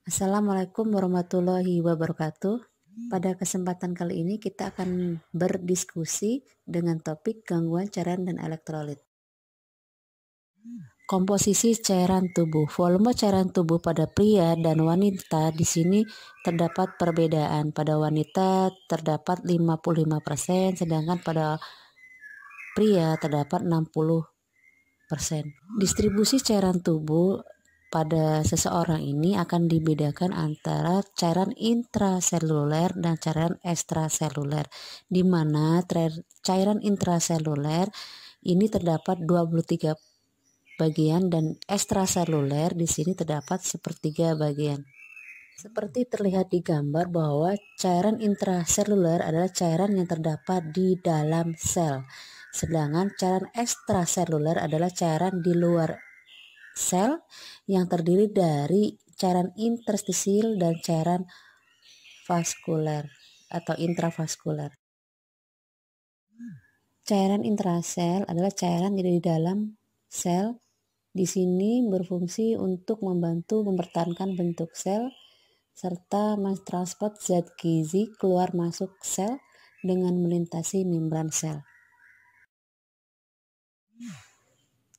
Assalamualaikum warahmatullahi wabarakatuh. Pada kesempatan kali ini kita akan berdiskusi dengan topik gangguan cairan dan elektrolit. Komposisi cairan tubuh. Volume cairan tubuh pada pria dan wanita di sini terdapat perbedaan. Pada wanita terdapat 55%, sedangkan pada pria terdapat 60%. Distribusi cairan tubuh pada seseorang ini akan dibedakan antara cairan intraseluler dan cairan ekstraseluler, di mana cairan intraseluler ini terdapat 23 bagian dan ekstraseluler di sini terdapat sepertiga bagian. Seperti terlihat di gambar bahwa cairan intraseluler adalah cairan yang terdapat di dalam sel, sedangkan cairan ekstraseluler adalah cairan di luar sel yang terdiri dari cairan interstisil dan cairan vaskuler atau intravaskuler. Cairan intrasel adalah cairan di dalam sel. Di sini berfungsi untuk membantu mempertahankan bentuk sel serta mentransport zat gizi keluar masuk sel dengan melintasi membran sel.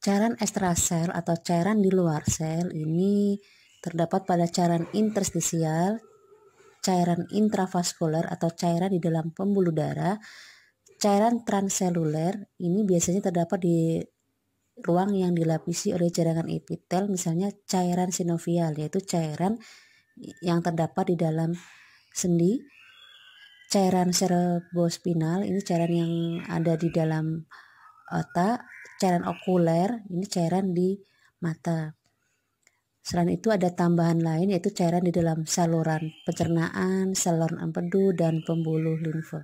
Cairan ekstrasel atau cairan di luar sel ini terdapat pada cairan interstisial, cairan intravaskuler atau cairan di dalam pembuluh darah. Cairan transseluler ini biasanya terdapat di ruang yang dilapisi oleh jaringan epitel, misalnya cairan sinovial, yaitu cairan yang terdapat di dalam sendi. Cairan cerebrospinal ini cairan yang ada di dalam otak. Cairan okuler ini cairan di mata. Selain itu ada tambahan lain, yaitu cairan di dalam saluran pencernaan, saluran empedu, dan pembuluh limfe.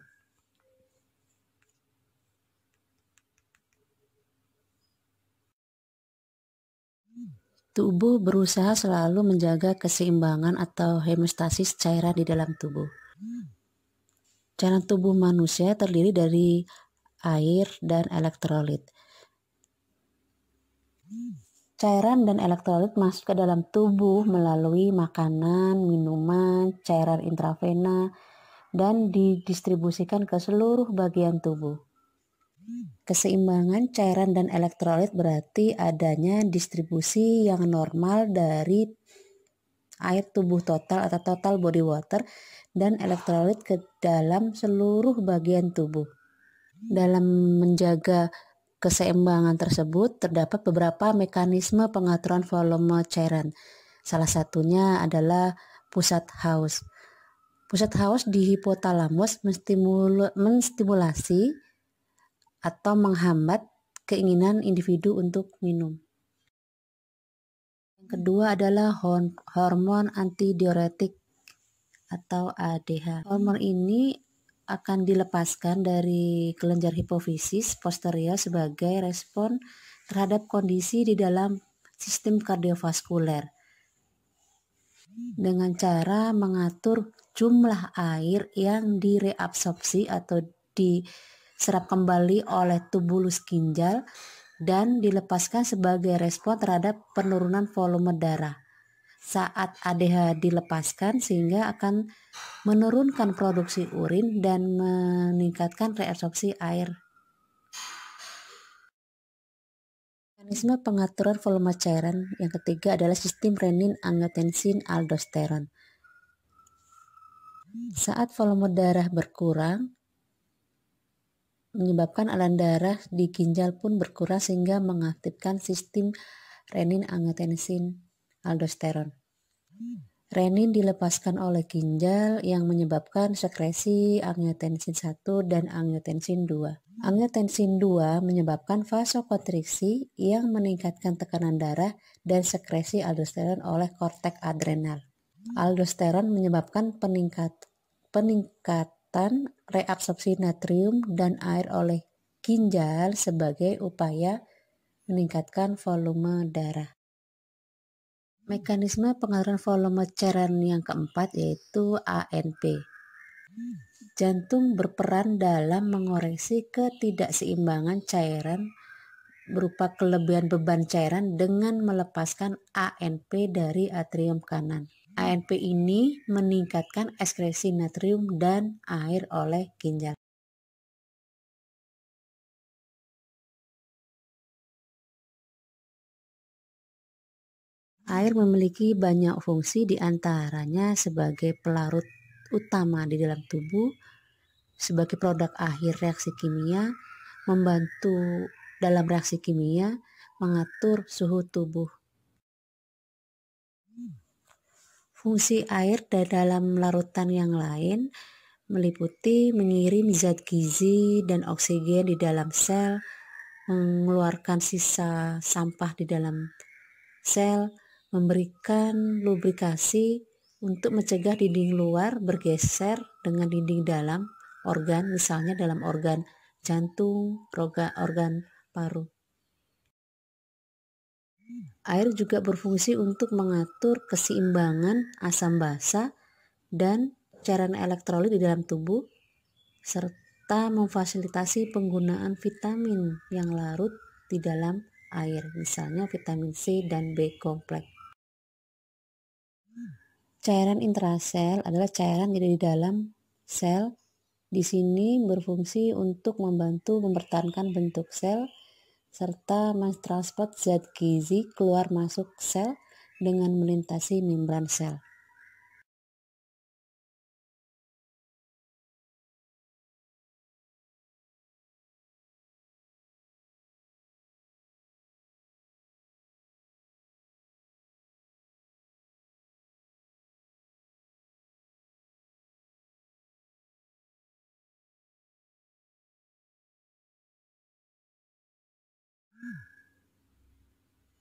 Tubuh berusaha selalu menjaga keseimbangan atau hemostasis cairan di dalam tubuh. Cairan tubuh manusia terdiri dari air dan elektrolit. Cairan dan elektrolit masuk ke dalam tubuh melalui makanan, minuman, cairan intravena, dan didistribusikan ke seluruh bagian tubuh. Keseimbangan cairan dan elektrolit berarti adanya distribusi yang normal dari air tubuh total atau total body water dan elektrolit ke dalam seluruh bagian tubuh. Dalam menjaga keseimbangan tersebut terdapat beberapa mekanisme pengaturan volume cairan. Salah satunya adalah pusat haus. Pusat haus di hipotalamus menstimulasi atau menghambat keinginan individu untuk minum. Yang kedua adalah hormon antidiuretik atau ADH. Hormon ini akan dilepaskan dari kelenjar hipofisis posterior sebagai respon terhadap kondisi di dalam sistem kardiovaskuler dengan cara mengatur jumlah air yang direabsorpsi atau diserap kembali oleh tubulus ginjal dan dilepaskan sebagai respon terhadap penurunan volume darah. Saat ADH dilepaskan sehingga akan menurunkan produksi urin dan meningkatkan reabsorpsi air. Mekanisme pengaturan volume cairan yang ketiga adalah sistem renin-angiotensin-aldosteron. Saat volume darah berkurang, menyebabkan aliran darah di ginjal pun berkurang sehingga mengaktifkan sistem renin-angiotensin-aldosteron. Renin dilepaskan oleh ginjal yang menyebabkan sekresi angiotensin 1 dan angiotensin 2. Angiotensin 2 menyebabkan vasokonstriksi yang meningkatkan tekanan darah dan sekresi aldosteron oleh korteks adrenal. Aldosteron menyebabkan peningkatan reabsorpsi natrium dan air oleh ginjal sebagai upaya meningkatkan volume darah. Mekanisme pengaturan volume cairan yang keempat yaitu ANP. Jantung berperan dalam mengoreksi ketidakseimbangan cairan berupa kelebihan beban cairan dengan melepaskan ANP dari atrium kanan. ANP ini meningkatkan ekskresi natrium dan air oleh ginjal. Air memiliki banyak fungsi, diantaranya sebagai pelarut utama di dalam tubuh, sebagai produk akhir reaksi kimia, membantu dalam reaksi kimia, mengatur suhu tubuh. Fungsi air dalam larutan yang lain meliputi mengirim zat gizi dan oksigen di dalam sel, mengeluarkan sisa sampah di dalam sel, memberikan lubrikasi untuk mencegah dinding luar bergeser dengan dinding dalam organ, misalnya dalam organ jantung, organ paru. Air juga berfungsi untuk mengatur keseimbangan asam basa dan cairan elektrolit di dalam tubuh, serta memfasilitasi penggunaan vitamin yang larut di dalam air, misalnya vitamin C dan B kompleks. Cairan intrasel adalah cairan yang ada di dalam sel. Di sini berfungsi untuk membantu mempertahankan bentuk sel serta mentransport zat gizi keluar masuk sel dengan melintasi membran sel.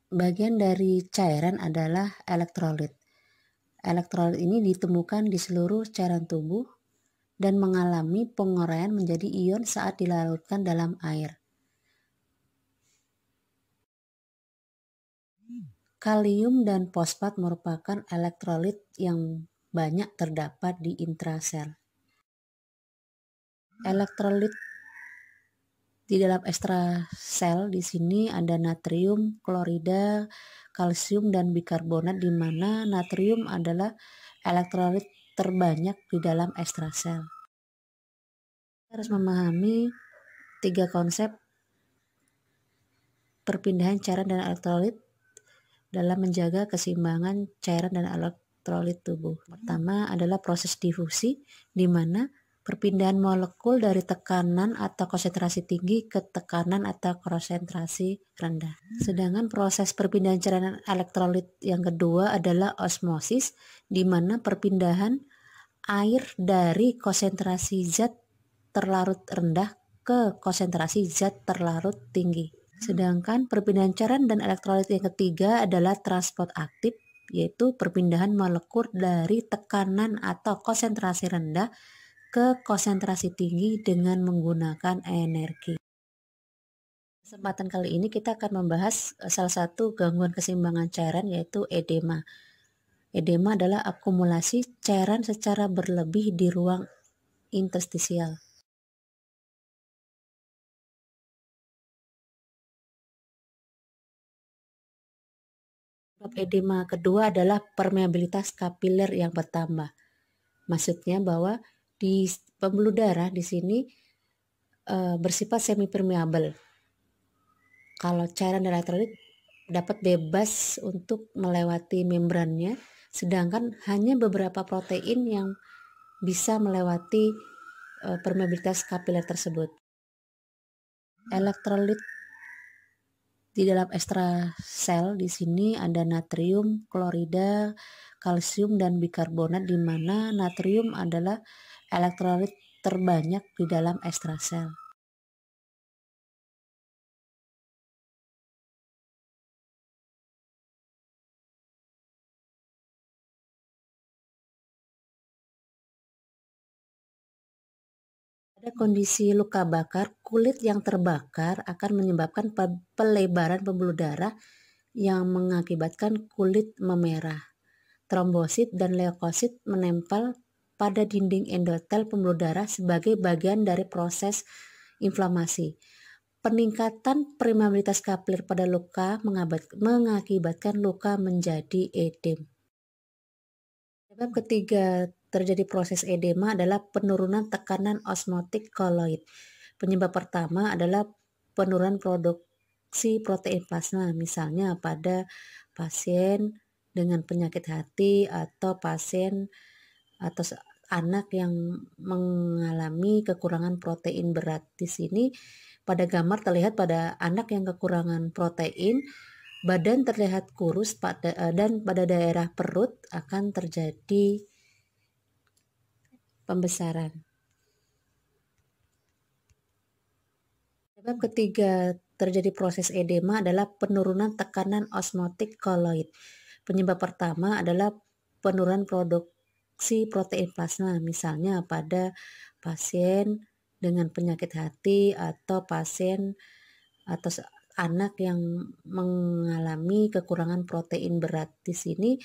Bagian dari cairan adalah elektrolit. Elektrolit ini ditemukan di seluruh cairan tubuh dan mengalami penguraian menjadi ion saat dilarutkan dalam air. Kalium dan fosfat merupakan elektrolit yang banyak terdapat di intrasel. Elektrolit di dalam ekstrasel di sini ada natrium, klorida, kalsium, dan bikarbonat, di mana natrium adalah elektrolit terbanyak di dalam ekstrasel. Kita harus memahami 3 konsep perpindahan cairan dan elektrolit dalam menjaga keseimbangan cairan dan elektrolit tubuh. Pertama adalah proses difusi, di mana perpindahan molekul dari tekanan atau konsentrasi tinggi ke tekanan atau konsentrasi rendah. Sedangkan proses perpindahan cairan elektrolit yang kedua adalah osmosis, di mana perpindahan air dari konsentrasi zat terlarut rendah ke konsentrasi zat terlarut tinggi. Sedangkan perpindahan cairan dan elektrolit yang ketiga adalah transport aktif, yaitu perpindahan molekul dari tekanan atau konsentrasi rendah ke konsentrasi tinggi dengan menggunakan energi. Kesempatan kali ini kita akan membahas salah satu gangguan keseimbangan cairan, yaitu edema. Edema adalah akumulasi cairan secara berlebih di ruang interstisial. Sebab edema kedua adalah permeabilitas kapiler yang bertambah. Maksudnya bahwa di pembuluh darah di sini bersifat semi permeabel. Kalau cairan dan elektrolit dapat bebas untuk melewati membrannya, sedangkan hanya beberapa protein yang bisa melewati permeabilitas kapiler tersebut. Elektrolit di dalam ekstrasel di sini ada natrium, klorida, kalsium, dan bikarbonat, di mana natrium adalah elektrolit terbanyak di dalam ekstrasel. Pada kondisi luka bakar, kulit yang terbakar akan menyebabkan pelebaran pembuluh darah yang mengakibatkan kulit memerah. Trombosit dan leukosit menempel pada dinding endotel pembuluh darah sebagai bagian dari proses inflamasi. Peningkatan permeabilitas kapiler pada luka mengakibatkan luka menjadi edem. Sebab ketiga terjadi proses edema adalah penurunan tekanan osmotik koloid. Penyebab pertama adalah penurunan produksi protein plasma, misalnya pada pasien dengan penyakit hati atau pasien atau anak yang mengalami kekurangan protein berat. Di sini pada gambar terlihat pada anak yang kekurangan protein, badan terlihat kurus dan pada daerah perut akan terjadi pembesaran. Sebab ketiga terjadi proses edema adalah penurunan tekanan osmotik koloid. Penyebab pertama adalah penurunan produksi protein plasma, misalnya pada pasien dengan penyakit hati atau pasien atau anak yang mengalami kekurangan protein berat. Di sini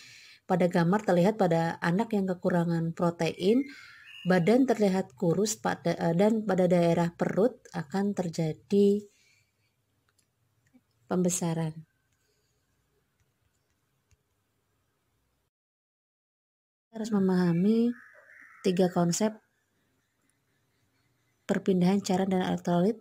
pada gambar terlihat pada anak yang kekurangan protein, badan terlihat kurus dan pada daerah perut akan terjadi pembesaran. Kita harus memahami 3 konsep perpindahan cairan dan elektrolit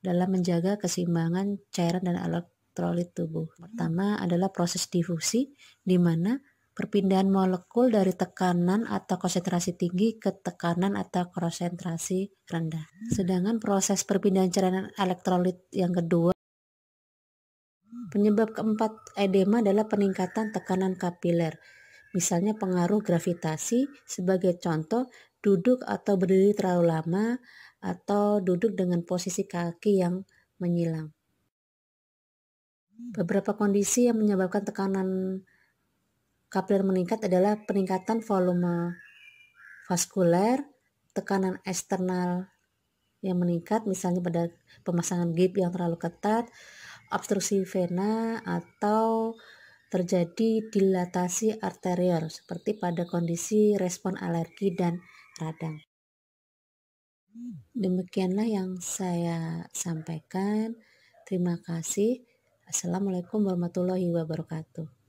dalam menjaga keseimbangan cairan dan elektrolit tubuh. Pertama adalah proses difusi, di mana perpindahan molekul dari tekanan atau konsentrasi tinggi ke tekanan atau konsentrasi rendah. Sedangkan proses perpindahan cairan dan elektrolit yang kedua, penyebab keempat edema adalah peningkatan tekanan kapiler. Misalnya pengaruh gravitasi, sebagai contoh duduk atau berdiri terlalu lama atau duduk dengan posisi kaki yang menyilang. Beberapa kondisi yang menyebabkan tekanan kapiler meningkat adalah peningkatan volume vaskuler, tekanan eksternal yang meningkat, misalnya pada pemasangan gip yang terlalu ketat, obstruksi vena, atau terjadi dilatasi arteriol seperti pada kondisi respon alergi dan radang. Demikianlah yang saya sampaikan. Terima kasih. Assalamualaikum warahmatullahi wabarakatuh.